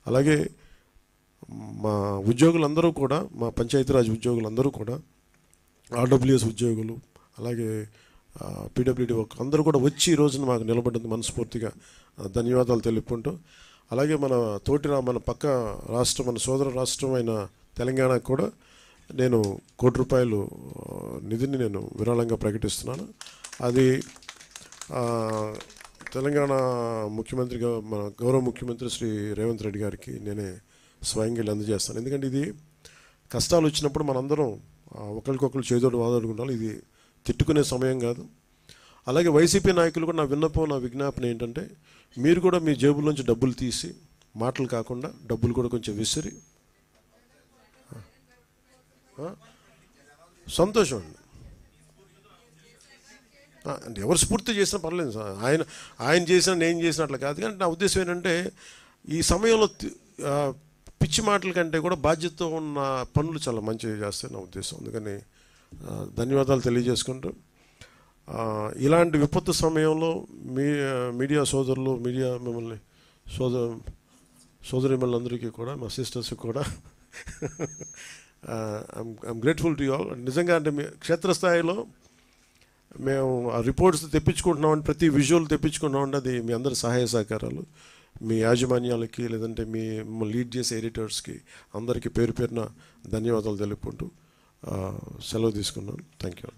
అలాగే మా ఉద్యోగులందరూ కూడా, మా పంచాయతీరాజ్ ఉద్యోగులందరూ కూడా, ఆర్డబ్ల్యూఎస్ ఉద్యోగులు, అలాగే పీడబ్ల్యూడీ వర్క్ అందరూ కూడా వచ్చి ఈ రోజున మాకు నిలబడ్డందుకు మనస్ఫూర్తిగా ధన్యవాదాలు తెలుపుకుంటూ, అలాగే మన పక్క రాష్ట్రం, మన సోదర రాష్ట్రం అయిన తెలంగాణకు కూడా నేను ₹1 నిధిని నేను విరాళంగా ప్రకటిస్తున్నాను. అది తెలంగాణ ముఖ్యమంత్రిగా మన గౌరవ ముఖ్యమంత్రి శ్రీ రేవంత్ రెడ్డి గారికి నేనే స్వయంగా అందజేస్తాను. ఎందుకంటే ఇది కష్టాలు వచ్చినప్పుడు మనందరం ఒకరికొకరు చేదోడు వాదోడుకుంటాం. ఇది తిట్టుకునే సమయం కాదు. అలాగే వైసీపీ నాయకులు కూడా నా విజ్ఞాపన ఏంటంటే, మీరు కూడా మీ జేబుల్లోంచి డబ్బులు తీసి, మాటలు కాకుండా డబ్బులు కూడా కొంచెం విసిరి, సంతోషం అండి. అంటే ఎవరు స్ఫూర్తి చేసినా పర్లేదు సార్. ఆయన చేసినా నేను చేసిన అట్లా కాదు. కానీ నా ఉద్దేశం ఏంటంటే, ఈ సమయంలో పిచ్చి మాటల కంటే కూడా బాధ్యతతో ఉన్న పనులు చాలా మంచిగా చేస్తాయి నా ఉద్దేశం. అందుకని ధన్యవాదాలు తెలియజేసుకుంటూ, ఇలాంటి విపత్తు సమయంలో మీడియా సోదరులు, మిమ్మల్ని సోదరిమణులందరికీ కూడా, మా సిస్టర్స్కి కూడా I'm grateful to you all. నిజంగా అంటే క్షేత్రస్థాయిలో మేము ఆ రిపోర్ట్స్ తెప్పించుకుంటున్నామంటే, ప్రతి విజువల్ తెప్పించుకుంటున్నామంటే అది మీ అందరి సహాయ సహకారాలు. మీ యాజమాన్యాలకి, లేదంటే మిమ్మల్ని లీడ్ చేసే ఎడిటర్స్కి అందరికీ పేరు పేరున ధన్యవాదాలు తెలుపుకుంటూ సెలవు తీసుకున్నాను. Thank you.